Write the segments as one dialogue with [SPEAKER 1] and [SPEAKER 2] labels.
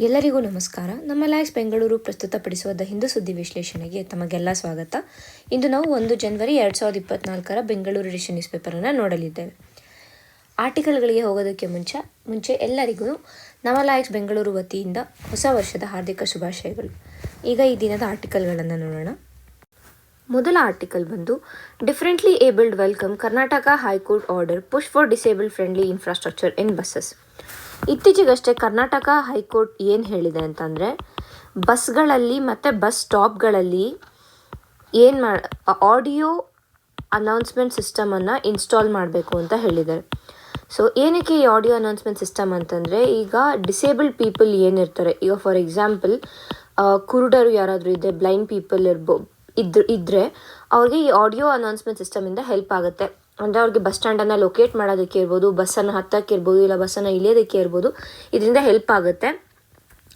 [SPEAKER 1] ಎಲ್ಲರಿಗೂ ನಮಸ್ಕಾರ. ನಮ್ಮ ಲ್ಯಾಕ್ಸ್ ಬೆಂಗಳೂರು ಪ್ರಸ್ತುತಪಡಿಸುವ ದ ಹಿಂದೂ ಸುದ್ದಿ ವಿಶ್ಲೇಷಣೆಗೆ ತಮಗೆಲ್ಲ ಸ್ವಾಗತ. ಇಂದು ನಾವು 1 ಜನವರಿ 2024 ಬೆಂಗಳೂರು ಎಡಿಷನ್ ನ್ಯೂಸ್ ಪೇಪರನ್ನು ನೋಡಲಿದ್ದೇವೆ. ಆರ್ಟಿಕಲ್ಗಳಿಗೆ ಹೋಗೋದಕ್ಕೆ ಮುಂಚೆ ಎಲ್ಲರಿಗೂ ನಮ್ಮ ಲ್ಯಾಕ್ಸ್ ಬೆಂಗಳೂರು ವತಿಯಿಂದ ಹೊಸ ವರ್ಷದ ಹಾರ್ದಿಕ ಶುಭಾಶಯಗಳು. ಈಗ ಈ ದಿನದ ಆರ್ಟಿಕಲ್ಗಳನ್ನು ನೋಡೋಣ. ಮೊದಲ ಆರ್ಟಿಕಲ್ ಬಂದು differently abled welcome Karnataka high court order push for disable friendly infrastructure in buses. ಇತ್ತೀಚೆಗಷ್ಟೇ ಕರ್ನಾಟಕ ಹೈಕೋರ್ಟ್ ಏನು ಹೇಳಿದೆ ಅಂತಂದರೆ, ಬಸ್ಗಳಲ್ಲಿ ಮತ್ತು ಬಸ್ ಸ್ಟಾಪ್ಗಳಲ್ಲಿ ಆಡಿಯೋ ಅನೌನ್ಸ್ಮೆಂಟ್ ಸಿಸ್ಟಮನ್ನು ಇನ್ಸ್ಟಾಲ್ ಮಾಡಬೇಕು ಅಂತ ಹೇಳಿದ್ದಾರೆ. ಸೊ ಏನಕ್ಕೆ ಈ ಆಡಿಯೋ ಅನೌನ್ಸ್ಮೆಂಟ್ ಸಿಸ್ಟಮ್ ಅಂತಂದರೆ, ಈಗ ಡಿಸೇಬಲ್ಡ್ ಪೀಪಲ್ ಏನಿರ್ತಾರೆ, ಈಗ ಫಾರ್ ಎಕ್ಸಾಂಪಲ್ ಕುರುಡರು ಯಾರಾದರೂ ಇದ್ದರೆ, ಬ್ಲೈಂಡ್ ಪೀಪಲ್ ಇದ್ದರೆ ಅವ್ರಿಗೆ ಈ ಆಡಿಯೋ ಅನೌನ್ಸ್ಮೆಂಟ್ ಸಿಸ್ಟಮಿಂದ ಹೆಲ್ಪ್ ಆಗುತ್ತೆ. ಅಂದರೆ ಅವ್ರಿಗೆ ಬಸ್ ಸ್ಟ್ಯಾಂಡನ್ನು ಲೊಕೇಟ್ ಮಾಡೋದಕ್ಕೆ ಇರ್ಬೋದು, ಬಸ್ಸನ್ನು ಹತ್ತಕ್ಕೆ ಇರ್ಬೋದು, ಇಲ್ಲ ಬಸ್ಸನ್ನು ಇಳಿಯೋದಕ್ಕೆ ಇರ್ಬೋದು, ಇದರಿಂದ ಹೆಲ್ಪ್ ಆಗುತ್ತೆ.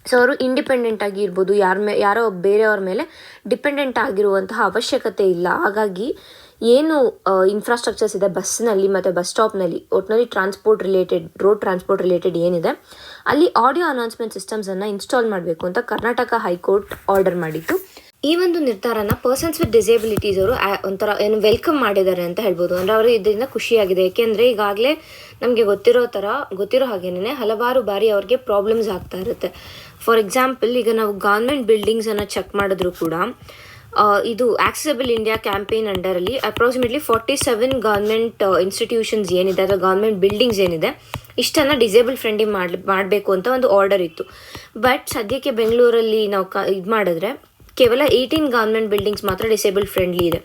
[SPEAKER 1] ಸೊ ಅವರು ಇಂಡಿಪೆಂಡೆಂಟ್ ಆಗಿ ಇರ್ಬೋದು, ಯಾರೋ ಬೇರೆಯವ್ರ ಮೇಲೆ ಡಿಪೆಂಡೆಂಟ್ ಆಗಿರುವಂತಹ ಅವಶ್ಯಕತೆ ಇಲ್ಲ. ಹಾಗಾಗಿ ಏನು ಇನ್ಫ್ರಾಸ್ಟ್ರಕ್ಚರ್ಸ್ ಇದೆ ಬಸ್ನಲ್ಲಿ ಮತ್ತು ಬಸ್ ಸ್ಟಾಪ್ನಲ್ಲಿ, ಒಟ್ಟಿನಲ್ಲಿ ರೋಡ್ ಟ್ರಾನ್ಸ್ಪೋರ್ಟ್ ರಿಲೇಟೆಡ್ ಏನಿದೆ ಅಲ್ಲಿ ಆಡಿಯೋ ಅನೌನ್ಸ್ಮೆಂಟ್ ಸಿಸ್ಟಮ್ಸನ್ನು ಇನ್ಸ್ಟಾಲ್ ಮಾಡಬೇಕು ಅಂತ ಕರ್ನಾಟಕ ಹೈಕೋರ್ಟ್ ಆರ್ಡರ್ ಮಾಡಿತ್ತು. ಈ ಒಂದು ನಿರ್ಧಾರನ ಪರ್ಸನ್ಸ್ ವಿತ್ ಡಿಸೇಬಿಲಿಟೀಸ್ ಅವರು ಒಂಥರ ವೆಲ್ಕಮ್ ಮಾಡಿದ್ದಾರೆ ಅಂತ ಹೇಳ್ಬೋದು. ಅಂದರೆ ಅವರು ಇದರಿಂದ ಖುಷಿಯಾಗಿದೆ. ಏಕೆಂದರೆ ಈಗಾಗಲೇ ನಮಗೆ ಗೊತ್ತಿರೋ ಹಾಗೇನೆ ಹಲವಾರು ಬಾರಿ ಅವ್ರಿಗೆ ಪ್ರಾಬ್ಲಮ್ಸ್ ಆಗ್ತಾ ಇರುತ್ತೆ. ಫಾರ್ ಎಕ್ಸಾಂಪಲ್, ಈಗ ನಾವು ಗೌರ್ಮೆಂಟ್ ಬಿಲ್ಡಿಂಗ್ಸನ್ನು ಚೆಕ್ ಮಾಡಿದ್ರು ಕೂಡ ಇದು ಆಕ್ಸೆಸಿಬಲ್ ಇಂಡಿಯಾ ಕ್ಯಾಂಪೇನ್ ಅಂಡರಲ್ಲಿ ಅಪ್ರಾಕ್ಸಿಮೇಟ್ಲಿ 47 ಗೌರ್ಮೆಂಟ್ ಇನ್ಸ್ಟಿಟ್ಯೂಷನ್ಸ್ ಏನಿದೆ ಅಥವಾ ಗೌರ್ಮೆಂಟ್ ಬಿಲ್ಡಿಂಗ್ಸ್ ಏನಿದೆ ಇಷ್ಟನ್ನು ಡಿಸೇಬಲ್ ಫ್ರೆಂಡ್ಲಿ ಮಾಡಬೇಕು ಅಂತ ಒಂದು ಆರ್ಡರ್ ಇತ್ತು. ಬಟ್ ಸದ್ಯಕ್ಕೆ ಬೆಂಗಳೂರಲ್ಲಿ ನಾವು ಇದು ಮಾಡಿದ್ರೆ ಕೇವಲ 18 ಗೌರ್ಮೆಂಟ್ ಬಿಲ್ಡಿಂಗ್ಸ್ ಮಾತ್ರ ಡಿಸೇಬಲ್ ಫ್ರೆಂಡ್ಲಿ ಇದೆ.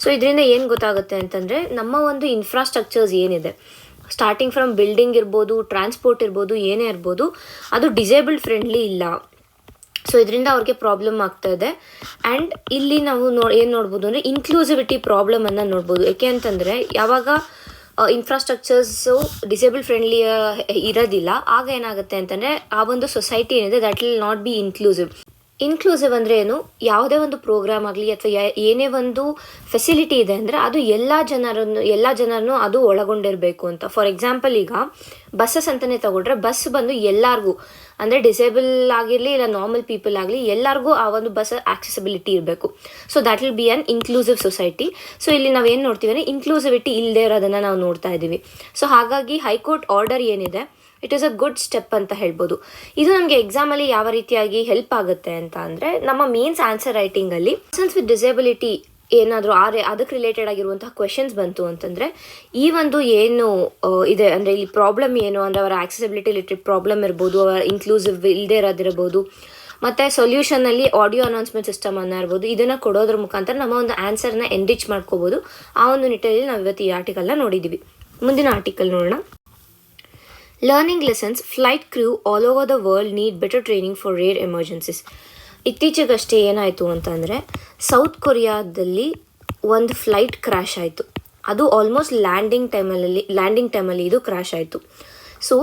[SPEAKER 1] ಸೊ ಇದರಿಂದ ಏನು ಗೊತ್ತಾಗುತ್ತೆ ಅಂತಂದರೆ, ನಮ್ಮ ಒಂದು ಇನ್ಫ್ರಾಸ್ಟ್ರಕ್ಚರ್ಸ್ ಏನಿದೆ, ಸ್ಟಾರ್ಟಿಂಗ್ ಫ್ರಮ್ ಬಿಲ್ಡಿಂಗ್ ಇರ್ಬೋದು, ಟ್ರಾನ್ಸ್ಪೋರ್ಟ್ ಇರ್ಬೋದು, ಏನೇ ಇರ್ಬೋದು, ಅದು ಡಿಸೇಬಲ್ಡ್ ಫ್ರೆಂಡ್ಲಿ ಇಲ್ಲ. ಸೊ ಇದರಿಂದ ಅವ್ರಿಗೆ ಪ್ರಾಬ್ಲಮ್ ಆಗ್ತಾ ಇದೆ. ಆ್ಯಂಡ್ ಇಲ್ಲಿ ನಾವು ಏನು ನೋಡ್ಬೋದು ಅಂದರೆ ಇನ್ಕ್ಲೂಸಿವಿಟಿ ಪ್ರಾಬ್ಲಮನ್ನು ನೋಡ್ಬೋದು. ಏಕೆ ಅಂತಂದರೆ, ಯಾವಾಗ ಇನ್ಫ್ರಾಸ್ಟ್ರಕ್ಚರ್ಸು ಡಿಸೇಬಲ್ ಫ್ರೆಂಡ್ಲಿ ಇರೋದಿಲ್ಲ, ಆಗ ಏನಾಗುತ್ತೆ ಅಂತಂದರೆ ಆ ಒಂದು ಸೊಸೈಟಿ ಏನಿದೆ that will not be inclusive ಅಂದರೆ ಏನು, ಯಾವುದೇ ಒಂದು ಪ್ರೋಗ್ರಾಮ್ ಆಗಲಿ ಅಥವಾ ಏನೇ ಒಂದು ಫೆಸಿಲಿಟಿ ಇದೆ ಅಂದರೆ ಅದು ಎಲ್ಲ ಜನರನ್ನು ಅದು ಒಳಗೊಂಡಿರಬೇಕು ಅಂತ. ಫಾರ್ ಎಕ್ಸಾಂಪಲ್, ಈಗ ಬಸ್ಸಸ್ ಅಂತಲೇ ತಗೊಂಡ್ರೆ ಬಸ್ ಬಂದು ಎಲ್ಲರಿಗೂ, ಅಂದರೆ ಡಿಸೇಬಲ್ ಆಗಿರಲಿ ಇಲ್ಲ ನಾರ್ಮಲ್ ಪೀಪಲ್ ಆಗಲಿ ಎಲ್ಲರಿಗೂ ಆ ಒಂದು ಬಸ್ ಆಕ್ಸೆಸಿಬಿಲಿಟಿ ಇರಬೇಕು. So that will be on inclusive society. So ಇಲ್ಲಿ ನಾವೇನು ನೋಡ್ತೀವಿ ಅಂದರೆ ಇನ್ಕ್ಲೂಸಿವಿಟಿ ಇಲ್ಲದೆ ಇರೋದನ್ನು ನಾವು ನೋಡ್ತಾ ಇದ್ದೀವಿ. ಸೊ ಹಾಗಾಗಿ ಹೈಕೋರ್ಟ್ ಆರ್ಡರ್ ಏನಿದೆ it is a good step ಅಂತ ಹೇಳ್ಬೋದು. ಇದು ನಮಗೆ ಎಕ್ಸಾಮಲ್ಲಿ ಯಾವ ರೀತಿಯಾಗಿ ಹೆಲ್ಪ್ ಆಗುತ್ತೆ ಅಂತ ಅಂದರೆ, ನಮ್ಮ ಮೇನ್ಸ್ ಆನ್ಸರ್ ರೈಟಿಂಗಲ್ಲಿ ಪರ್ಸನ್ಸ್ ವಿತ್ ಡಿಸೇಬಿಲಿಟಿ ಏನಾದರೂ ಅದಕ್ಕೆ ರಿಲೇಟೆಡ್ ಆಗಿರುವಂತಹ ಕ್ವೆಶನ್ಸ್ ಬಂತು ಅಂತಂದರೆ, ಈ ಒಂದು ಏನು ಇದೆ ಅಂದರೆ ಇಲ್ಲಿ ಪ್ರಾಬ್ಲಮ್ ಏನು ಅಂದರೆ ಅವರ ಆಕ್ಸೆಸಿಬಿಲಿಟಿ ರಿಲೇಟೆಡ್ ಪ್ರಾಬ್ಲಮ್ ಇರ್ಬೋದು, ಅವರ ಇನ್ಕ್ಲೂಸಿವ್ ಇಲ್ಲದೆ ಇರೋದಿರ್ಬೋದು, ಮತ್ತು ಸೊಲ್ಯೂಷನಲ್ಲಿ ಆಡಿಯೋ ಅನೌನ್ಸ್ಮೆಂಟ್ ಸಿಸ್ಟಮ್ ಅನ್ನ ಇರ್ಬೋದು, ಇದನ್ನು ಕೊಡೋದ್ರ ಮುಖಾಂತರ ನಮ್ಮ ಒಂದು ಆನ್ಸರ್ನ ಎನ್ರಿಚ್ ಮಾಡ್ಕೋಬೋದು. ಆ ಒಂದು ನಿಟ್ಟಿನಲ್ಲಿ ನಾವು ಇವತ್ತು ಈ ಆರ್ಟಿಕಲ್ನ ನೋಡಿದ್ದೀವಿ. ಮುಂದಿನ ಆರ್ಟಿಕಲ್ ನೋಡೋಣ. Learning lessons, flight crew all over the world need better training for rare emergencies. ಇತ್ತೀಚೆಗಷ್ಟೇ ಏನಾಯಿತು ಅಂತಂದರೆ, ಸೌತ್ ಕೊರಿಯಾದಲ್ಲಿ ಒಂದು ಫ್ಲೈಟ್ ಕ್ರ್ಯಾಶ್ ಆಯಿತು. ಅದು ಆಲ್ಮೋಸ್ಟ್ ಲ್ಯಾಂಡಿಂಗ್ ಟೈಮಲ್ಲಿ ಇದು ಕ್ರ್ಯಾಶ್ ಆಯಿತು. ಸೊ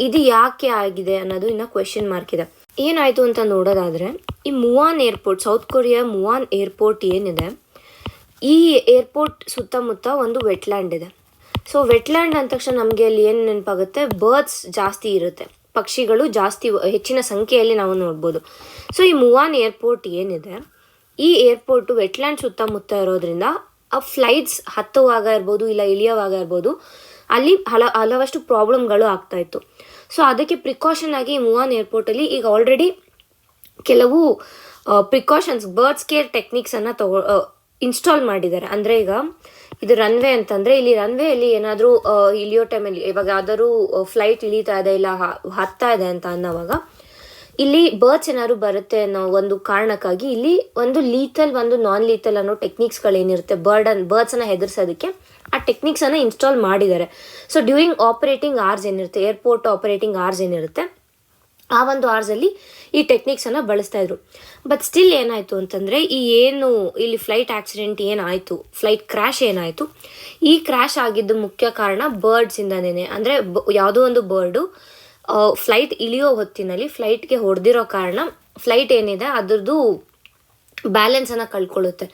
[SPEAKER 1] ಇದು ಯಾಕೆ ಆಗಿದೆ ಅನ್ನೋದು ಇನ್ನೂ ಕ್ವೆಶನ್ ಮಾರ್ಕ್ ಇದೆ. ಏನಾಯಿತು ಅಂತ ನೋಡೋದಾದರೆ, ಈ ಮುವಾನ್ ಏರ್ಪೋರ್ಟ್, ಸೌತ್ ಕೊರಿಯಾ ಮುವಾನ್ ಏರ್ಪೋರ್ಟ್ ಏನಿದೆ, ಈ ಏರ್ಪೋರ್ಟ್ ಸುತ್ತಮುತ್ತ ಒಂದು ವೆಟ್ಲ್ಯಾಂಡ್ ಇದೆ. ಸೊ ವೆಟ್ಲ್ಯಾಂಡ್ ಅಂದ ತಕ್ಷಣ ನಮಗೆ ಅಲ್ಲಿ ಏನು ನೆನಪಾಗುತ್ತೆ, ಬರ್ಡ್ಸ್ ಜಾಸ್ತಿ ಇರುತ್ತೆ, ಪಕ್ಷಿಗಳು ಹೆಚ್ಚಿನ ಸಂಖ್ಯೆಯಲ್ಲಿ ನಾವು ನೋಡ್ಬೋದು. ಸೊ ಈ ಮುವಾನ್ ಏರ್ಪೋರ್ಟ್ ಏನಿದೆ, ಈ ಏರ್ಪೋರ್ಟು ವೆಟ್ಲ್ಯಾಂಡ್ ಸುತ್ತಮುತ್ತ ಇರೋದ್ರಿಂದ ಆ ಫ್ಲೈಟ್ಸ್ ಹತ್ತುವಾಗ ಇರ್ಬೋದು ಇಲ್ಲ ಇಳಿಯೋವಾಗ ಇರ್ಬೋದು, ಅಲ್ಲಿ ಹಲವಷ್ಟು ಪ್ರಾಬ್ಲಮ್ಗಳು ಆಗ್ತಾಯಿತ್ತು. ಸೊ ಅದಕ್ಕೆ ಪ್ರಿಕಾಷನ್ ಆಗಿ ಈ ಮುವಾನ್ ಏರ್ಪೋರ್ಟಲ್ಲಿ ಈಗ ಆಲ್ರೆಡಿ ಕೆಲವು ಪ್ರಿಕಾಷನ್ಸ್, ಬರ್ಡ್ಸ್ ಕೇರ್ ಟೆಕ್ನಿಕ್ಸನ್ನು ಇನ್ಸ್ಟಾಲ್ ಮಾಡಿದ್ದಾರೆ. ಅಂದರೆ ಈಗ ಇದು ರನ್ವೇ ಅಂತಂದರೆ, ಇಲ್ಲಿ ರನ್ವೇಯಲ್ಲಿ ಏನಾದರೂ ಇಳಿಯೋ ಟೈಮಲ್ಲಿ ಇವಾಗ ಯಾವ್ದಾದ್ರು ಫ್ಲೈಟ್ ಇಳೀತಾ ಇದೆ ಇಲ್ಲ ಹತ್ತಾ ಇದೆ ಅಂತ ಅನ್ನೋವಾಗ ಇಲ್ಲಿ ಬರ್ಡ್ಸ್ ಏನಾದ್ರು ಬರುತ್ತೆ ಅನ್ನೋ ಒಂದು ಕಾರಣಕ್ಕಾಗಿ ಇಲ್ಲಿ ಒಂದು ಲೀಥಲ್ ಒಂದು ನಾನ್ ಲೀಥಲ್ ಅನ್ನೋ ಟೆಕ್ನಿಕ್ಸ್ಗಳೇನಿರುತ್ತೆ ಬರ್ಡ್ಸನ್ನು ಹೆದರ್ಸೋದಕ್ಕೆ ಆ ಟೆಕ್ನಿಕ್ಸನ್ನು ಇನ್ಸ್ಟಾಲ್ ಮಾಡಿದ್ದಾರೆ. ಸೊ ಡ್ಯೂರಿಂಗ್ ಆಪರೇಟಿಂಗ್ ಅವರ್ಸ್ ಏನಿರುತ್ತೆ, ಏರ್ಪೋರ್ಟ್ ಆಪರೇಟಿಂಗ್ ಅವರ್ಸ್ ಏನಿರುತ್ತೆ, ಆ ಒಂದು ಅವರ್ಸಲ್ಲಿ ಈ ಟೆಕ್ನಿಕ್ಸನ್ನು ಬಳಸ್ತಾಯಿದ್ರು. ಬಟ್ ಸ್ಟಿಲ್ ಏನಾಯಿತು ಅಂತಂದರೆ, ಇಲ್ಲಿ ಫ್ಲೈಟ್ ಆಕ್ಸಿಡೆಂಟ್ ಏನಾಯಿತು, ಫ್ಲೈಟ್ ಕ್ರ್ಯಾಶ್ ಏನಾಯಿತು, ಈ ಕ್ರ್ಯಾಶ್ ಆಗಿದ್ದು ಮುಖ್ಯ ಕಾರಣ ಬರ್ಡ್ಸಿಂದನೇ. ಅಂದರೆ ಯಾವುದೋ ಒಂದು ಬರ್ಡು ಫ್ಲೈಟ್ ಇಳಿಯೋ ಹೊತ್ತಿನಲ್ಲಿ ಫ್ಲೈಟ್ಗೆ ಹೊಡೆದಿರೋ ಕಾರಣ ಫ್ಲೈಟ್ ಏನಿದೆ ಅದರದ್ದು ಬ್ಯಾಲೆನ್ಸನ್ನು ಕಳ್ಕೊಳ್ಳುತ್ತೆ.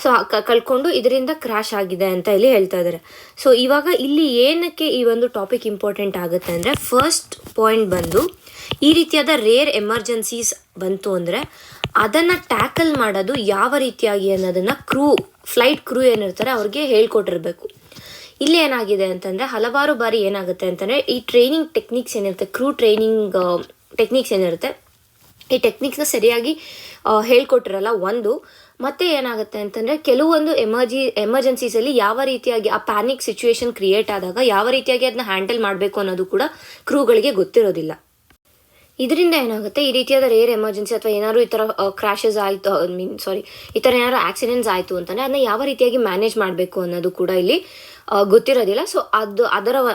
[SPEAKER 1] ಸೊ ಕಳ್ಕೊಂಡು ಇದರಿಂದ ಕ್ರ್ಯಾಶ್ ಆಗಿದೆ ಅಂತ ಇಲ್ಲಿ ಹೇಳ್ತಾ ಇದ್ದಾರೆ. ಸೊ ಇವಾಗ ಇಲ್ಲಿ ಏನಕ್ಕೆ ಈ ಒಂದು ಟಾಪಿಕ್ ಇಂಪಾರ್ಟೆಂಟ್ ಆಗುತ್ತೆ ಅಂದರೆ, ಫಸ್ಟ್ ಪಾಯಿಂಟ್ ಬಂದು ಈ ರೀತಿಯಾದ ರೇರ್ ಎಮರ್ಜೆನ್ಸೀಸ್ ಬಂತು ಅಂದರೆ ಅದನ್ನು ಟ್ಯಾಕಲ್ ಮಾಡೋದು ಯಾವ ರೀತಿಯಾಗಿ ಅನ್ನೋದನ್ನು ಫ್ಲೈಟ್ ಕ್ರೂ ಏನಿರ್ತಾರೆ ಅವ್ರಿಗೆ ಹೇಳ್ಕೊಟ್ಟಿರ್ಬೇಕು. ಇಲ್ಲಿ ಏನಾಗಿದೆ ಅಂತಂದರೆ ಹಲವಾರು ಬಾರಿ ಏನಾಗುತ್ತೆ ಅಂತಂದರೆ ಈ ಟ್ರೈನಿಂಗ್ ಟೆಕ್ನಿಕ್ಸ್ ಏನಿರುತ್ತೆ, ಕ್ರೂ ಟ್ರೈನಿಂಗ್ ಟೆಕ್ನಿಕ್ಸ್ ಏನಿರುತ್ತೆ, ಈ ಟೆಕ್ನಿಕ್ಸ್ನ ಸರಿಯಾಗಿ ಹೇಳ್ಕೊಟ್ಟಿರಲ್ಲ ಒಂದು. ಮತ್ತು ಏನಾಗುತ್ತೆ ಅಂತಂದರೆ ಕೆಲವೊಂದು ಎಮರ್ಜೆನ್ಸೀಸಲ್ಲಿ ಯಾವ ರೀತಿಯಾಗಿ ಆ ಪ್ಯಾನಿಕ್ ಸಿಚುವೇಶನ್ ಕ್ರಿಯೇಟ್ ಆದಾಗ ಯಾವ ರೀತಿಯಾಗಿ ಅದನ್ನ ಹ್ಯಾಂಡಲ್ ಮಾಡಬೇಕು ಅನ್ನೋದು ಕೂಡ ಕ್ರೂಗಳಿಗೆ ಗೊತ್ತಿರೋದಿಲ್ಲ. ಇದರಿಂದ ಏನಾಗುತ್ತೆ, ಈ ರೀತಿಯಾದ ರೇರ್ ಎಮರ್ಜೆನ್ಸಿ ಅಥವಾ ಏನಾದ್ರು ಈ ಥರ ಕ್ರ್ಯಾಶಸ್ ಆಯಿತು, ಈ ಥರ ಏನಾದ್ರು ಆಕ್ಸಿಡೆಂಟ್ಸ್ ಆಯಿತು ಅಂತಂದರೆ ಅದನ್ನ ಯಾವ ರೀತಿಯಾಗಿ ಮ್ಯಾನೇಜ್ ಮಾಡಬೇಕು ಅನ್ನೋದು ಕೂಡ ಇಲ್ಲಿ ಗೊತ್ತಿರೋದಿಲ್ಲ. ಸೊ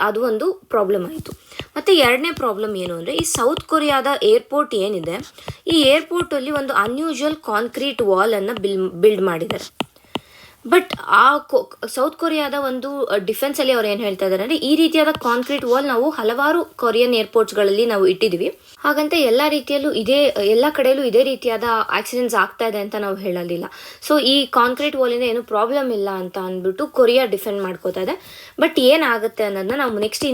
[SPEAKER 1] ಅದು ಒಂದು ಪ್ರಾಬ್ಲಮ್ ಆಯಿತು. ಮತ್ತು ಎರಡನೇ ಪ್ರಾಬ್ಲಮ್ ಏನು ಅಂದರೆ ಈ ಸೌತ್ ಕೊರಿಯಾದ ಏರ್ಪೋರ್ಟ್ ಏನಿದೆ, ಈ ಏರ್ಪೋರ್ಟಲ್ಲಿ ಒಂದು ಅನ್ಯೂಶುವಲ್ ಕಾಂಕ್ರೀಟ್ ವಾಲನ್ನು ಬಿಲ್ಡ್ ಮಾಡಿದ್ದಾರೆ. ಬಟ್ ಆ ಸೌತ್ ಕೊರಿಯಾದ ಒಂದು ಡಿಫೆನ್ಸಲ್ಲಿ ಅವ್ರು ಏನು ಹೇಳ್ತಾ ಇದ್ದಾರೆ ಅಂದರೆ ಈ ರೀತಿಯಾದ ಕಾಂಕ್ರೀಟ್ ವಾಲ್ ನಾವು ಹಲವಾರು ಕೊರಿಯನ್ ಏರ್ಪೋರ್ಟ್ಸ್ಗಳಲ್ಲಿ ನಾವು ಇಟ್ಟಿದ್ದೀವಿ, ಹಾಗಂತ ಎಲ್ಲ ಕಡೆಯಲ್ಲೂ ಇದೇ ರೀತಿಯಾದ ಆಕ್ಸಿಡೆಂಟ್ಸ್ ಆಗ್ತಾ ಇದೆ ಅಂತ ನಾವು ಹೇಳಲಿಲ್ಲ. ಸೊ ಈ ಕಾಂಕ್ರೀಟ್ ವಾಲಿಂದ ಏನು ಪ್ರಾಬ್ಲಮ್ ಇಲ್ಲ ಅಂತ ಅಂದ್ಬಿಟ್ಟು ಕೊರಿಯಾ ಡಿಫೆಂಡ್ ಮಾಡ್ಕೋತಾ ಇದೆ. ಬಟ್ ಏನಾಗುತ್ತೆ ಅನ್ನೋದನ್ನ ನಾವು ನೆಕ್ಸ್ಟ್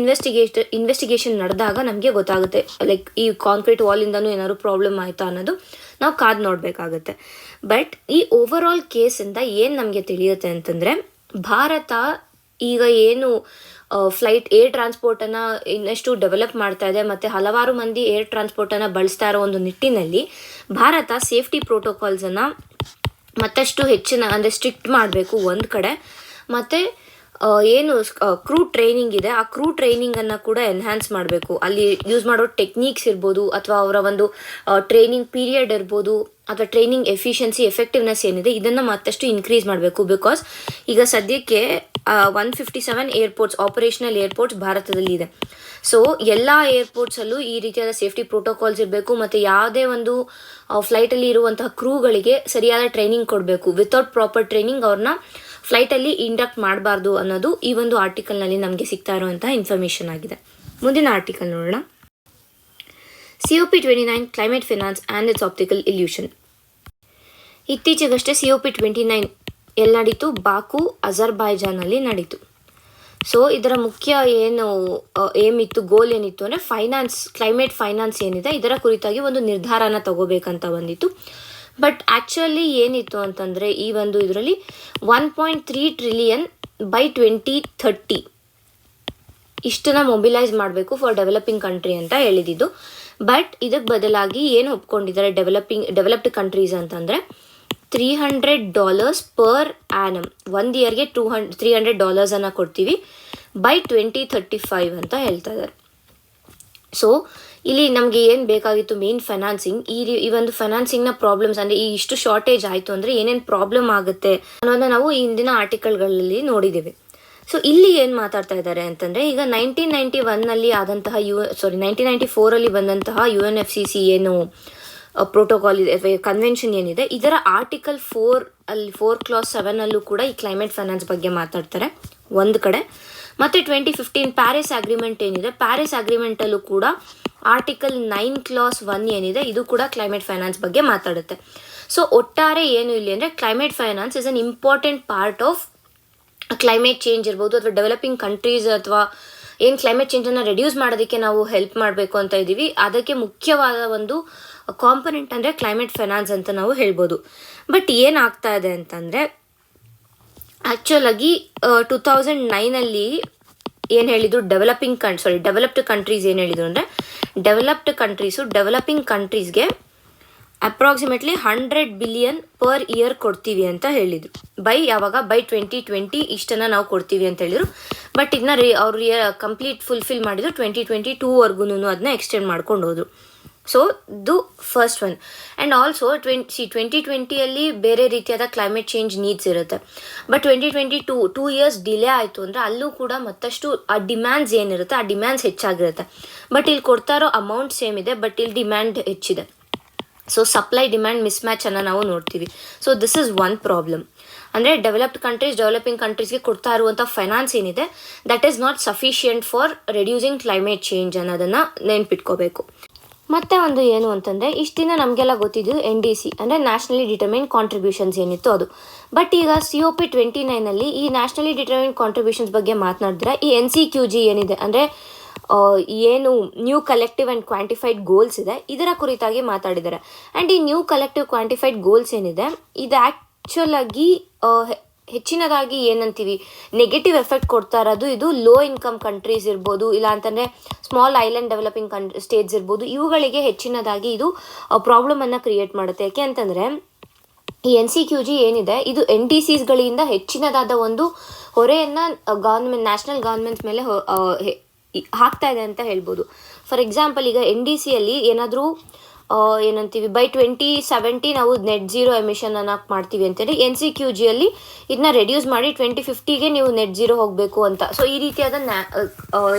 [SPEAKER 1] ಇನ್ವೆಸ್ಟಿಗೇಷನ್ ನಡೆದಾಗ ನಮಗೆ ಗೊತ್ತಾಗುತ್ತೆ. ಲೈಕ್ ಈ ಕಾಂಕ್ರೀಟ್ ವಾಲಿಂದನೂ ಏನಾದ್ರು ಪ್ರಾಬ್ಲಮ್ ಆಯಿತಾ ಅನ್ನೋದು ನಾವು ಕಾದು ನೋಡಬೇಕಾಗುತ್ತೆ. ಬಟ್ ಈ ಓವರ್ ಆಲ್ ಕೇಸಿಂದ ಏನು ನಮಗೆ ತಿಳಿಯುತ್ತೆ ಅಂತಂದರೆ ಭಾರತ ಈಗ ಏನು ಏರ್ ಟ್ರಾನ್ಸ್ಪೋರ್ಟನ್ನು ಇನ್ನಷ್ಟು ಡೆವಲಪ್ ಮಾಡ್ತಾ ಇದೆ ಮತ್ತು ಹಲವಾರು ಮಂದಿ ಏರ್ ಟ್ರಾನ್ಸ್ಪೋರ್ಟನ್ನು ಬಳಸ್ತಾ ಇರೋ ಒಂದು ನಿಟ್ಟಿನಲ್ಲಿ ಭಾರತ ಸೇಫ್ಟಿ ಪ್ರೋಟೋಕಾಲ್ಸನ್ನು ಮತ್ತಷ್ಟು ಅಂದರೆ ಸ್ಟ್ರಿಕ್ಟ್ ಮಾಡಬೇಕು ಒಂದು ಕಡೆ. ಮತ್ತು ಏನು ಕ್ರೂ ಟ್ರೈನಿಂಗ್ ಇದೆ ಆ ಕ್ರೂ ಟ್ರೈನಿಂಗನ್ನು ಕೂಡ ಎನ್ಹ್ಯಾನ್ಸ್ ಮಾಡಬೇಕು. ಅಲ್ಲಿ ಯೂಸ್ ಮಾಡೋ ಟೆಕ್ನಿಕ್ಸ್ ಇರ್ಬೋದು ಅಥವಾ ಅವರ ಒಂದು ಟ್ರೈನಿಂಗ್ ಪೀರಿಯಡ್ ಇರ್ಬೋದು ಅಥವಾ ಟ್ರೈನಿಂಗ್ ಎಫೆಕ್ಟಿವ್ನೆಸ್ ಏನಿದೆ ಇದನ್ನು ಮತ್ತಷ್ಟು ಇನ್ಕ್ರೀಸ್ ಮಾಡಬೇಕು. ಬಿಕಾಸ್ ಈಗ ಸದ್ಯಕ್ಕೆ 157 ಏರ್ಪೋರ್ಟ್ಸ್ ಆಪರೇಷನಲ್ ಏರ್ಪೋರ್ಟ್ಸ್ ಭಾರತದಲ್ಲಿ ಇದೆ. ಸೊ ಎಲ್ಲ ಏರ್ಪೋರ್ಟ್ಸಲ್ಲೂ ಈ ರೀತಿಯಾದ ಸೇಫ್ಟಿ ಪ್ರೋಟೋಕಾಲ್ಸ್ ಇರಬೇಕು ಮತ್ತು ಯಾವುದೇ ಒಂದು ಫ್ಲೈಟಲ್ಲಿ ಇರುವಂತಹ ಕ್ರೂಗಳಿಗೆ ಸರಿಯಾದ ಟ್ರೈನಿಂಗ್ ಕೊಡಬೇಕು. ವಿತೌಟ್ ಪ್ರಾಪರ್ ಟ್ರೈನಿಂಗ್ ಅವ್ರನ್ನ ಫ್ಲೈಟಲ್ಲಿ ಇಂಡಕ್ಟ್ ಮಾಡಬಾರ್ದು ಅನ್ನೋದು ಈ ಒಂದು ಆರ್ಟಿಕಲ್ನಲ್ಲಿ ನಮಗೆ ಸಿಗ್ತಾ ಇರುವಂತಹ ಇನ್ಫಾರ್ಮೇಷನ್ ಆಗಿದೆ. ಮುಂದಿನ ಆರ್ಟಿಕಲ್ ನೋಡೋಣ. COP29 climate finance and it's optical illusion. ಇತ್ತೀಚೆಗಷ್ಟೇ COP29 ಎಲ್ಲಿ ನಡೀತು? ಬಾಕು, ಅಜರ್ಬೈಜಾನಲ್ಲಿ ನಡೀತು. ಸೊ ಇದರ ಮುಖ್ಯ ಏಮ್ ಇತ್ತು, ಗೋಲ್ ಏನಿತ್ತು ಅಂದರೆ ಕ್ಲೈಮೇಟ್ ಫೈನಾನ್ಸ್ ಏನಿದೆ ಇದರ ಕುರಿತಾಗಿ ಒಂದು ನಿರ್ಧಾರನ ತಗೋಬೇಕಂತ ಬಂದಿತ್ತು. ಬಟ್ ಆ್ಯಕ್ಚುಲಿ ಏನಿತ್ತು ಅಂತಂದರೆ ಈ ಒಂದು ಇದರಲ್ಲಿ 1.3 ಟ್ರಿಲಿಯನ್ ಬೈ 2030 ಇಷ್ಟನ್ನ ಮೊಬಿಲೈಸ್ ಮಾಡಬೇಕು ಫಾರ್ ಡೆವಲಪಿಂಗ್ ಕಂಟ್ರಿ ಅಂತ ಹೇಳಿದ್ದು. ಬಟ್ ಇದಕ್ಕೆ ಬದಲಾಗಿ ಏನು ಒಪ್ಕೊಂಡಿದ್ದಾರೆ ಡೆವಲಪ್ಡ್ ಕಂಟ್ರೀಸ್ ಅಂತಂದರೆ $300 ಪರ್ ಆ್ಯನಮ್, ಒಂದು ಇಯರ್ಗೆ $300 ಕೊಡ್ತೀವಿ ಬೈ 2035 ಅಂತ ಹೇಳ್ತಾ ಇದ್ದಾರೆ. ಸೊ ಇಲ್ಲಿ ನಮಗೆ ಏನು ಬೇಕಾಗಿತ್ತು ಮೇನ್ ಫೈನಾನ್ಸಿಂಗ್. ಈ ಒಂದು ಫೈನಾನ್ಸಿಂಗ್ನ ಪ್ರಾಬ್ಲಮ್ಸ್ ಅಂದರೆ ಈ ಇಷ್ಟು ಶಾರ್ಟೇಜ್ ಆಯಿತು ಅಂದರೆ ಏನೇನು ಪ್ರಾಬ್ಲಮ್ ಆಗುತ್ತೆ ಅನ್ನೋದನ್ನ ನಾವು ಈ ಹಿಂದಿನ ಆರ್ಟಿಕಲ್ಗಳಲ್ಲಿ ನೋಡಿದ್ದೀವಿ. ಸೊ ಇಲ್ಲಿ ಏನು ಮಾತಾಡ್ತಾ ಇದ್ದಾರೆ ಅಂತಂದರೆ ಈಗ 1991ನಲ್ಲಿ ಆದಂತಹ 1994 ಬಂದಂತಹ UNFCC ಏನು ಪ್ರೋಟೋಕಾಲ್ ಇದೆ, ಕನ್ವೆನ್ಷನ್ ಏನಿದೆ, ಇದರ ಆರ್ಟಿಕಲ್ 4 ಕ್ಲಾಸ್ 7 ಕೂಡ ಈ ಕ್ಲೈಮೇಟ್ ಫೈನಾನ್ಸ್ ಬಗ್ಗೆ ಮಾತಾಡ್ತಾರೆ ಒಂದು ಕಡೆ. ಮತ್ತು 2015 ಪ್ಯಾರಿಸ್ ಅಗ್ರಿಮೆಂಟ್ ಏನಿದೆ, ಪ್ಯಾರಿಸ್ ಅಗ್ರಿಮೆಂಟಲ್ಲೂ ಕೂಡ ಆರ್ಟಿಕಲ್ 9 ಕ್ಲಾಸ್ 1 ಏನಿದೆ ಇದು ಕೂಡ ಕ್ಲೈಮೇಟ್ ಫೈನಾನ್ಸ್ ಬಗ್ಗೆ ಮಾತಾಡುತ್ತೆ. ಸೊ ಒಟ್ಟಾರೆ ಏನು ಇಲ್ಲಿ ಅಂದರೆ climate finance is an important part of climate change ಇರ್ಬೋದು ಅಥವಾ ಡೆವಲಪಿಂಗ್ ಕಂಟ್ರೀಸ್ ಅಥವಾ ಏನು ಕ್ಲೈಮೇಟ್ ಚೇಂಜನ್ನು ರೆಡ್ಯೂಸ್ ಮಾಡೋದಕ್ಕೆ ನಾವು ಹೆಲ್ಪ್ ಮಾಡಬೇಕು ಅಂತ ಇದ್ದೀವಿ, ಅದಕ್ಕೆ ಮುಖ್ಯವಾದ ಒಂದು ಕಾಂಪೊನೆಂಟ್ ಅಂದರೆ ಕ್ಲೈಮೇಟ್ ಫೈನಾನ್ಸ್ ಅಂತ ನಾವು ಹೇಳ್ಬೋದು. ಬಟ್ ಏನಾಗ್ತಾ ಇದೆ ಅಂತಂದರೆ ಆ್ಯಕ್ಚುಲಾಗಿ 2009 ಏನು ಹೇಳಿದ್ರು ಡೆವಲಪ್ಡ್ ಕಂಟ್ರೀಸ್ ಏನು ಹೇಳಿದ್ರು ಅಂದರೆ ಡೆವಲಪಿಂಗ್ ಕಂಟ್ರೀಸ್ಗೆ ಅಪ್ರಾಕ್ಸಿಮೇಟ್ಲಿ 100 ಬಿಲಿಯನ್ ಪರ್ ಇಯರ್ ಕೊಡ್ತೀವಿ ಅಂತ ಹೇಳಿದರು. ಬೈ 2020 ಇಷ್ಟನ್ನು ನಾವು ಕೊಡ್ತೀವಿ ಅಂತ ಹೇಳಿದರು. ಬಟ್ ಇದನ್ನ ಅವರು ಕಂಪ್ಲೀಟ್ ಫುಲ್ಫಿಲ್ ಮಾಡಿದ್ರು 2022 ಅದನ್ನ ಎಕ್ಸ್ಟೆಂಡ್ ಮಾಡ್ಕೊಂಡು ಹೋದರು. ಸೊ ಇದು ಫಸ್ಟ್ ಒನ್. ಆ್ಯಂಡ್ ಆಲ್ಸೋ 2020 ಬೇರೆ ರೀತಿಯಾದ ಕ್ಲೈಮೇಟ್ ಚೇಂಜ್ ನೀಡ್ಸ್ ಇರುತ್ತೆ. ಬಟ್ 2022 2 ಇಯರ್ಸ್ ಡಿಲೇ ಆಯಿತು ಅಂದರೆ ಅಲ್ಲೂ ಕೂಡ ಮತ್ತಷ್ಟು ಆ ಡಿಮ್ಯಾಂಡ್ಸ್ ಏನಿರುತ್ತೆ ಆ ಡಿಮ್ಯಾಂಡ್ಸ್ ಹೆಚ್ಚಾಗಿರುತ್ತೆ. ಬಟ್ ಇಲ್ಲಿ ಕೊಡ್ತಾ ಇರೋ ಅಮೌಂಟ್ ಸೇಮ್ ಇದೆ, ಬಟ್ ಇಲ್ಲಿ ಡಿಮ್ಯಾಂಡ್ ಹೆಚ್ಚಿದೆ. ಸೊ ಸಪ್ಲೈ ಡಿಮ್ಯಾಂಡ್ ಮಿಸ್ ಮ್ಯಾಚನ್ನು ನಾವು ನೋಡ್ತೀವಿ. So this is one problem. ಅಂದರೆ ಡೆವಲಪಿಂಗ್ ಕಂಟ್ರೀಸ್ಗೆ ಕೊಡ್ತಾ ಇರುವಂಥ ಫೈನಾನ್ಸ್ ಏನಿದೆ that is not sufficient for reducing climate change ಅನ್ನೋದನ್ನು ನೆನ್ಪಿಟ್ಕೋಬೇಕು. ಮತ್ತೆ ಒಂದು ಏನು ಅಂತಂದರೆ ಇಷ್ಟು ದಿನ ನಮಗೆಲ್ಲ ಗೊತ್ತಿದ್ದು NDC ಅಂದರೆ ನ್ಯಾಷನಲಿ ಡಿಟರ್ಮೈನ್ಡ್ ಕಾಂಟ್ರಿಬ್ಯೂಷನ್ಸ್ ಏನಿತ್ತು ಅದು. ಬಟ್ ಈಗ COP29 ಈ ನ್ಯಾಷನಲಿ ಡಿಟರ್ಮೈನ್ಡ್ ಕಾಂಟ್ರಿಬ್ಯೂಷನ್ಸ್ ಬಗ್ಗೆ ಮಾತನಾಡಿದ್ರೆ ಈ NCQG ಏನಿದೆ ಅಂದರೆ ಏನು new collective and quantified goals ಇದೆ ಇದರ ಕುರಿತಾಗಿ ಮಾತಾಡಿದ್ದಾರೆ. ಆ್ಯಂಡ್ ಈ ನ್ಯೂ ಕಲೆಕ್ಟಿವ್ ಕ್ವಾಂಟಿಫೈಡ್ ಗೋಲ್ಸ್ ಏನಿದೆ ಇದು ಆ್ಯಕ್ಚುಲ್ ಆಗಿ ಹೆಚ್ಚಿನದಾಗಿ ಏನಂತೀವಿ ನೆಗೆಟಿವ್ ಎಫೆಕ್ಟ್ ಕೊಡ್ತಾ ಇರೋದು ಇದು ಲೋ ಇನ್ಕಮ್ ಕಂಟ್ರೀಸ್ ಇರ್ಬೋದು, ಇಲ್ಲ ಅಂತಂದರೆ ಸ್ಮಾಲ್ ಐಲ್ಯಾಂಡ್ ಡೆವಲಪಿಂಗ್ ಸ್ಟೇಟ್ಸ್ ಇರ್ಬೋದು, ಇವುಗಳಿಗೆ ಹೆಚ್ಚಿನದಾಗಿ ಇದು ಪ್ರಾಬ್ಲಮನ್ನು ಕ್ರಿಯೇಟ್ ಮಾಡುತ್ತೆ. ಯಾಕೆ ಅಂತಂದರೆ ಈ NCQG ಏನಿದೆ ಇದು NDCsಗಳಿಂದ ಹೆಚ್ಚಿನದಾದ ಒಂದು ಹೊರೆಯನ್ನು ನ್ಯಾಷನಲ್ ಗೌರ್ಮೆಂಟ್ಸ್ ಮೇಲೆ ಹಾಕ್ತಾ ಇದೆ ಅಂತ ಹೇಳ್ಬೋದು. ಫಾರ್ ಎಕ್ಸಾಂಪಲ್ ಈಗ NDCಯಲ್ಲಿ ಏನಾದರೂ ಏನಂತೀವಿ ಬೈ 2070 ನಾವು ನೆಟ್ ಝೀರೋ ಎಮಿಷನ್ ಮಾಡ್ತೀವಿ ಅಂತೇಳಿ NCQGಯಲ್ಲಿ ಇದನ್ನ ರೆಡ್ಯೂಸ್ ಮಾಡಿ 2050ಗೆ ನೀವು ನೆಟ್ ಝೀರೋ ಹೋಗಬೇಕು ಅಂತ. ಸೊ ಈ ರೀತಿಯಾದ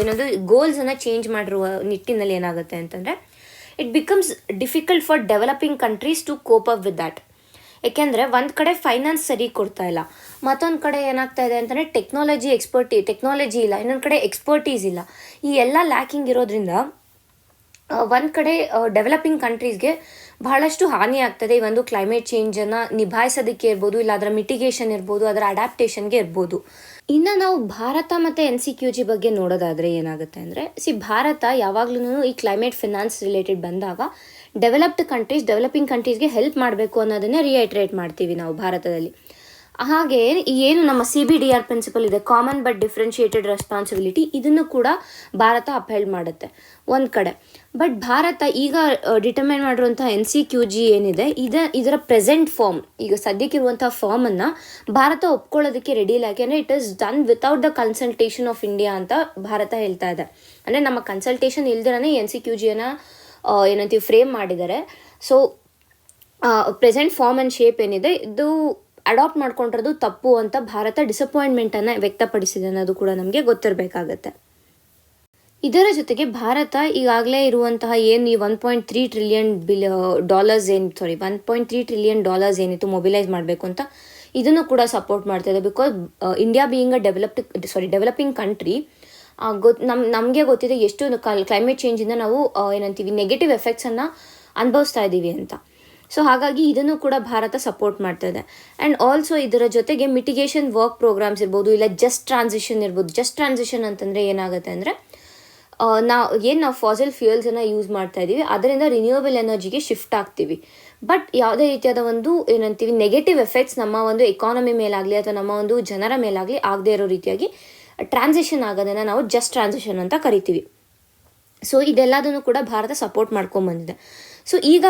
[SPEAKER 1] ಏನದು ಗೋಲ್ಸನ್ನು ಚೇಂಜ್ ಮಾಡಿರುವ ನಿಟ್ಟಿನಲ್ಲಿ ಏನಾಗುತ್ತೆ ಅಂತಂದರೆ it becomes difficult for developing countries to cope up with that. ಏಕೆಂದರೆ ಒಂದು ಕಡೆ ಫೈನಾನ್ಸ್ ಸರಿ ಕೊಡ್ತಾ ಇಲ್ಲ, ಮತ್ತೊಂದು ಕಡೆ ಏನಾಗ್ತಾ ಇದೆ ಅಂತಂದರೆ ಟೆಕ್ನಾಲಜಿ ಇಲ್ಲ, ಇನ್ನೊಂದು ಕಡೆ ಎಕ್ಸ್ಪರ್ಟೀಸ್ ಇಲ್ಲ. ಈ ಎಲ್ಲ ಲ್ಯಾಕಿಂಗ್ ಇರೋದ್ರಿಂದ ಒಂದು ಕಡೆ ಡೆವಲಪಿಂಗ್ ಕಂಟ್ರೀಸ್ಗೆ ಬಹಳಷ್ಟು ಹಾನಿ ಆಗ್ತದೆ. ಈ ಒಂದು ಕ್ಲೈಮೇಟ್ ಚೇಂಜನ್ನು ನಿಭಾಯಿಸೋದಕ್ಕೆ ಇರ್ಬೋದು, ಇಲ್ಲ ಅದರ ಮಿಟಿಗೇಷನ್ ಇರ್ಬೋದು, ಅದರ ಅಡ್ಯಾಪ್ಟೇಷನ್ಗೆ ಇರ್ಬೋದು. ಇನ್ನು ನಾವು ಭಾರತ ಮತ್ತು NCQG ಬಗ್ಗೆ ನೋಡೋದಾದರೆ ಏನಾಗುತ್ತೆ ಅಂದರೆ ಭಾರತ ಯಾವಾಗ್ಲೂ ಈ ಕ್ಲೈಮೇಟ್ ಫಿನಾನ್ಸ್ ರಿಲೇಟೆಡ್ ಬಂದಾಗ ಡೆವಲಪಿಂಗ್ ಕಂಟ್ರೀಸ್ಗೆ ಹೆಲ್ಪ್ ಮಾಡಬೇಕು ಅನ್ನೋದನ್ನೇ ರಿಯೈಟ್ರೇಟ್ ಮಾಡ್ತೀವಿ ನಾವು ಭಾರತದಲ್ಲಿ. ಹಾಗೆ ಏನು ನಮ್ಮ CBDR ಪ್ರಿನ್ಸಿಪಲ್ ಇದೆ, ಕಾಮನ್ ಬಟ್ ಡಿಫ್ರೆನ್ಷಿಯೇಟೆಡ್ ರೆಸ್ಪಾನ್ಸಿಬಿಲಿಟಿ, ಇದನ್ನು ಕೂಡ ಭಾರತ ಅಪ್ಹೆಲ್ಡ್ ಮಾಡುತ್ತೆ ಒಂದು ಕಡೆ. ಬಟ್ ಭಾರತ ಈಗ ಡಿಟರ್ಮೈನ್ ಮಾಡಿರುವಂಥ NCQG ಏನಿದೆ ಇದರ ಪ್ರೆಸೆಂಟ್ ಫಾರ್ಮ್, ಈಗ ಸದ್ಯಕ್ಕಿರುವಂಥ ಫಾರ್ಮನ್ನು ಭಾರತ ಒಪ್ಕೊಳ್ಳೋದಕ್ಕೆ ರೆಡಿ ಇಲ್ಲ. ಯಾಕೆಂದರೆ it is done without the consultation of India ಅಂತ ಭಾರತ ಹೇಳ್ತಾ ಇದೆ. ಅಂದರೆ ನಮ್ಮ ಕನ್ಸಲ್ಟೇಷನ್ ಇಲ್ದಿರನೇ NCQGಯನ್ನು ಏನಂತೀವಿ ಫ್ರೇಮ್ ಮಾಡಿದ್ದಾರೆ. So present form and shape ಏನಿದೆ ಇದು ಅಡಾಪ್ಟ್ ಮಾಡ್ಕೊಂಡಿರೋದು ತಪ್ಪು ಅಂತ ಭಾರತ ಡಿಸಪಾಯಿಂಟ್ಮೆಂಟನ್ನು ವ್ಯಕ್ತಪಡಿಸಿದೆ ಅನ್ನೋದು ಕೂಡ ನಮಗೆ ಗೊತ್ತಿರಬೇಕಾಗತ್ತೆ. ಇದರ ಜೊತೆಗೆ ಭಾರತ ಈಗಾಗಲೇ ಇರುವಂತಹ ಏನು ಈ $1.3 ಟ್ರಿಲಿಯನ್ ಏನಿತ್ತು ಮೊಬಿಲೈಸ್ ಮಾಡಬೇಕು ಅಂತ ಇದನ್ನು ಕೂಡ ಸಪೋರ್ಟ್ ಮಾಡ್ತಾ ಇದೆ. Because India being a developing country ನಮಗೆ ಗೊತ್ತಿದೆ ಎಷ್ಟು ಕ್ಲೈಮೇಟ್ ಚೇಂಜಿಂದ ನಾವು ಏನಂತೀವಿ ನೆಗೆಟಿವ್ ಎಫೆಕ್ಟ್ಸನ್ನು ಅನುಭವಿಸ್ತಾ ಇದ್ದೀವಿ ಅಂತ. ಸೊ ಹಾಗಾಗಿ ಇದನ್ನು ಕೂಡ ಭಾರತ ಸಪೋರ್ಟ್ ಮಾಡ್ತಾ ಇದೆ. ಆ್ಯಂಡ್ ಆಲ್ಸೋ ಇದರ ಜೊತೆಗೆ ಮಿಟಿಗೇಷನ್ ವರ್ಕ್ ಪ್ರೋಗ್ರಾಮ್ಸ್ ಇರ್ಬೋದು, ಇಲ್ಲ ಜಸ್ಟ್ ಟ್ರಾನ್ಸಿಷನ್ ಇರ್ಬೋದು. ಜಸ್ಟ್ ಟ್ರಾನ್ಸಿಷನ್ ಅಂತಂದರೆ ಏನಾಗುತ್ತೆ ಅಂದರೆ ನಾವು ಫಾಸಿಲ್ ಫ್ಯೂಯಲ್ಸನ್ನು ಯೂಸ್ ಮಾಡ್ತಾ ಇದ್ದೀವಿ, ಅದರಿಂದ ರಿನ್ಯೂವಬಲ್ ಎನರ್ಜಿಗೆ ಶಿಫ್ಟ್ ಆಗ್ತೀವಿ. ಬಟ್ ಯಾವುದೇ ರೀತಿಯಾದ ಒಂದು ಏನಂತೀವಿ ನೆಗೆಟಿವ್ ಎಫೆಕ್ಟ್ಸ್ ನಮ್ಮ ಒಂದು ಎಕಾನಮಿ ಮೇಲಾಗಲಿ ಅಥವಾ ನಮ್ಮ ಒಂದು ಜನರ ಮೇಲಾಗಲಿ ಆಗದೇ ಇರೋ ರೀತಿಯಾಗಿ ಟ್ರಾನ್ಸಿಷನ್ ಆಗೋದನ್ನು ನಾವು ಜಸ್ಟ್ ಟ್ರಾನ್ಸಿಷನ್ ಅಂತ ಕರಿತೀವಿ. ಸೊ ಇದೆಲ್ಲದನ್ನು ಕೂಡ ಭಾರತ ಸಪೋರ್ಟ್ ಮಾಡ್ಕೊಂಬಂದಿದೆ. ಸೊ ಈಗ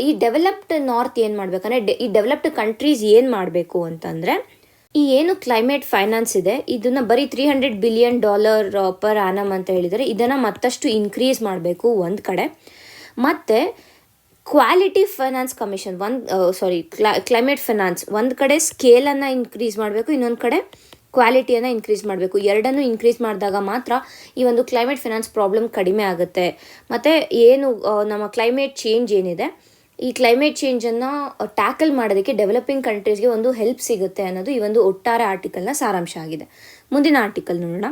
[SPEAKER 1] ಈ ಡೆವಲಪ್ಡ್ ನಾರ್ತ್ ಏನು ಮಾಡಬೇಕಂದ್ರೆ ಈ ಡೆವಲಪ್ಡ್ ಕಂಟ್ರೀಸ್ ಏನು ಮಾಡಬೇಕು ಅಂತಂದರೆ ಈ ಏನು ಕ್ಲೈಮೇಟ್ ಫೈನಾನ್ಸ್ ಇದೆ ಇದನ್ನು ಬರೀ $300 ಬಿಲಿಯನ್ ಪರ್ ಆನಮ್ ಅಂತ ಹೇಳಿದರೆ ಇದನ್ನು ಮತ್ತಷ್ಟು ಇನ್ಕ್ರೀಸ್ ಮಾಡಬೇಕು ಒಂದು ಕಡೆ. ಮತ್ತು quality finance commission climate finance ಒಂದು ಕಡೆ ಸ್ಕೇಲನ್ನು ಇನ್ಕ್ರೀಸ್ ಮಾಡಬೇಕು, ಇನ್ನೊಂದು ಕಡೆ ಕ್ವಾಲಿಟಿಯನ್ನು ಇನ್ಕ್ರೀಸ್ ಮಾಡಬೇಕು. ಎರಡನ್ನೂ ಇನ್ಕ್ರೀಸ್ ಮಾಡಿದಾಗ ಮಾತ್ರ ಈ ಒಂದು ಕ್ಲೈಮೇಟ್ ಫೈನಾನ್ಸ್ ಪ್ರಾಬ್ಲಮ್ ಕಡಿಮೆ ಆಗುತ್ತೆ. ಮತ್ತು ಏನು ನಮ್ಮ ಕ್ಲೈಮೇಟ್ ಚೇಂಜ್ ಏನಿದೆ ಈ ಕ್ಲೈಮೇಟ್ ಚೇಂಜನ್ನು ಟ್ಯಾಕಲ್ ಮಾಡೋದಕ್ಕೆ ಡೆವಲಪಿಂಗ್ ಕಂಟ್ರೀಸ್ಗೆ ಒಂದು ಹೆಲ್ಪ್ ಸಿಗುತ್ತೆ ಅನ್ನೋದು ಈ ಒಂದು ಒಟ್ಟಾರೆ ಆರ್ಟಿಕಲ್ನ ಸಾರಾಂಶ ಆಗಿದೆ. ಮುಂದಿನ ಆರ್ಟಿಕಲ್ ನೋಡೋಣ.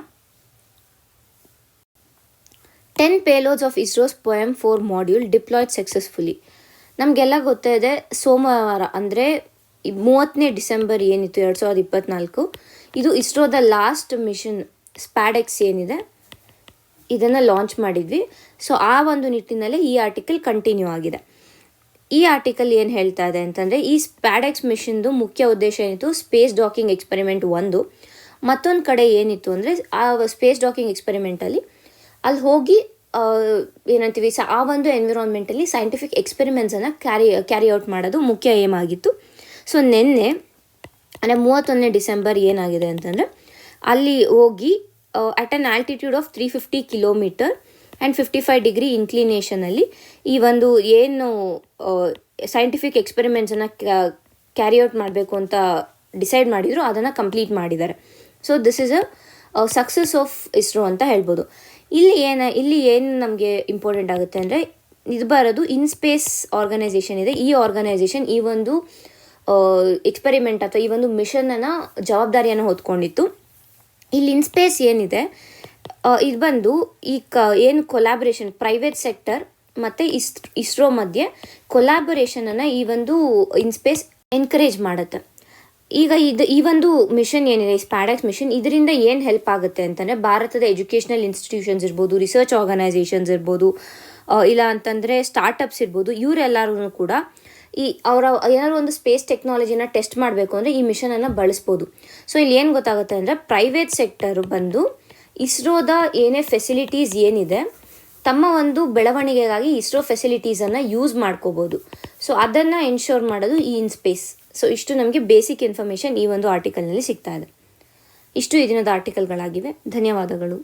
[SPEAKER 1] 10 payloads of ISRO's POEM-4 module deployed successfully. ನಮಗೆಲ್ಲ ಗೊತ್ತಿದೆ ಸೋಮವಾರ ಅಂದರೆ 30ನೇ ಡಿಸೆಂಬರ್ ಏನಿತ್ತು 2024 ಇದು ಇಸ್ರೋದ ಲಾಸ್ಟ್ ಮಿಷನ್ ಸ್ಪ್ಯಾಡೆಕ್ಸ್ ಏನಿದೆ ಇದನ್ನು ಲಾಂಚ್ ಮಾಡಿದ್ವಿ. ಸೊ ಆ ಒಂದು ನಿಟ್ಟಿನಲ್ಲಿ ಈ ಆರ್ಟಿಕಲ್ ಕಂಟಿನ್ಯೂ ಆಗಿದೆ. ಈ ಆರ್ಟಿಕಲ್ ಏನು ಹೇಳ್ತಾ ಇದೆ ಅಂತಂದರೆ ಈ ಸ್ಪ್ಯಾಡೆಕ್ಸ್ ಮಿಷನ್ದು ಮುಖ್ಯ ಉದ್ದೇಶ ಏನಿತ್ತು ಸ್ಪೇಸ್ ಡಾಕಿಂಗ್ ಎಕ್ಸ್ಪೆರಿಮೆಂಟ್ ಒಂದು. ಮತ್ತೊಂದು ಕಡೆ ಏನಿತ್ತು ಅಂದರೆ ಆ ಸ್ಪೇಸ್ ಡಾಕಿಂಗ್ ಎಕ್ಸ್ಪೆರಿಮೆಂಟಲ್ಲಿ ಅಲ್ಲಿ ಹೋಗಿ ಏನಂತೀವಿ ಆ ಒಂದು ಎನ್ವಿರಾನ್ಮೆಂಟಲ್ಲಿ ಸೈಂಟಿಫಿಕ್ ಎಕ್ಸ್ಪೆರಿಮೆಂಟ್ಸನ್ನು ಕ್ಯಾರಿ ಔಟ್ ಮಾಡೋದು ಮುಖ್ಯ ಏಮ್ ಆಗಿತ್ತು. ಸೊ ನಿನ್ನೆ ಅಂದರೆ 31ನೇ ಡಿಸೆಂಬರ್ ಏನಾಗಿದೆ ಅಂತಂದರೆ ಅಲ್ಲಿ ಹೋಗಿ at an altitude of 350 kilometre and 55 degree ಇನ್ಕ್ಲಿನೇಷನಲ್ಲಿ ಈ ಒಂದು ಏನು ಸೈಂಟಿಫಿಕ್ ಎಕ್ಸ್ಪೆರಿಮೆಂಟ್ಸನ್ನು ಕ್ಯಾರಿ ಔಟ್ ಮಾಡಬೇಕು ಅಂತ ಡಿಸೈಡ್ ಮಾಡಿದರು ಅದನ್ನು ಕಂಪ್ಲೀಟ್ ಮಾಡಿದ್ದಾರೆ. So this is a success of ISRO ಅಂತ ಹೇಳ್ಬೋದು. ಇಲ್ಲಿ ಏನು ನಮಗೆ ಇಂಪಾರ್ಟೆಂಟ್ ಆಗುತ್ತೆ ಅಂದರೆ ಇದು ಬರೋದು ಇನ್ಸ್ಪೇಸ್ ಆರ್ಗನೈಸೇಷನ್ ಇದೆ. ಈ ಆರ್ಗನೈಸೇಷನ್ ಈ ಒಂದು ಎಕ್ಸ್ಪೆರಿಮೆಂಟ್ ಅಥವಾ ಈ ಒಂದು ಮಿಷನನ್ನು ಜವಾಬ್ದಾರಿಯನ್ನು ಹೊತ್ಕೊಂಡಿತ್ತು. ಇಲ್ಲಿ ಇನ್ಸ್ಪೇಸ್ ಏನಿದೆ ಇದು ಬಂದು ಈ ಏನು ಕೊಲಾಬ್ರೇಷನ್ ಪ್ರೈವೇಟ್ ಸೆಕ್ಟರ್ ಮತ್ತು ಇಸ್ರೋ ಮಧ್ಯೆ ಕೊಲಾಬರೇಷನನ್ನು ಈ ಒಂದು ಇನ್ಸ್ಪೇಸ್ ಎನ್ಕರೇಜ್ ಮಾಡುತ್ತೆ. ಈಗ ಈ ಒಂದು ಮಿಷನ್ ಏನಿದೆ, ಈ ಸ್ಪ್ಯಾಡೆಕ್ಸ್ ಮಿಷನ್, ಇದರಿಂದ ಏನು ಹೆಲ್ಪ್ ಆಗುತ್ತೆ ಅಂತಂದರೆ ಭಾರತದ ಎಜುಕೇಷನಲ್ ಇನ್ಸ್ಟಿಟ್ಯೂಷನ್ಸ್ ಇರ್ಬೋದು, ರಿಸರ್ಚ್ ಆರ್ಗನೈಸೇಷನ್ಸ್ ಇರ್ಬೋದು, ಇಲ್ಲ ಅಂತಂದರೆ ಸ್ಟಾರ್ಟಪ್ಸ್ ಇರ್ಬೋದು, ಇವರೆಲ್ಲರೂ ಕೂಡ ಅವರ ಏನಾದ್ರು ಒಂದು ಸ್ಪೇಸ್ ಟೆಕ್ನಾಲಜಿನ ಟೆಸ್ಟ್ ಮಾಡಬೇಕು ಅಂದರೆ ಈ ಮಿಷನನ್ನು ಬಳಸ್ಬೋದು. ಸೊ ಇಲ್ಲಿ ಏನು ಗೊತ್ತಾಗುತ್ತೆ ಅಂದರೆ ಪ್ರೈವೇಟ್ ಸೆಕ್ಟರು ಬಂದು ಇಸ್ರೋದ ಏನೇ ಫೆಸಿಲಿಟೀಸ್ ಏನಿದೆ ತಮ್ಮ ಒಂದು ಬೆಳವಣಿಗೆಗಾಗಿ ಇಸ್ರೋ ಫೆಸಿಲಿಟೀಸನ್ನು ಯೂಸ್ ಮಾಡ್ಕೋಬೋದು. ಸೊ ಅದನ್ನು ಎನ್ಶೋರ್ ಮಾಡೋದು ಈ ಇನ್ಸ್ಪೇಸ್. ಸೊ ಇಷ್ಟು ನಮಗೆ ಬೇಸಿಕ್ ಇನ್ಫಾರ್ಮೇಷನ್ ಈ ಒಂದು ಆರ್ಟಿಕಲ್ನಲ್ಲಿ ಸಿಗ್ತಾ ಇದೆ. ಇಷ್ಟು ಈ ದಿನದ ಆರ್ಟಿಕಲ್ಗಳಾಗಿವೆ. ಧನ್ಯವಾದಗಳು.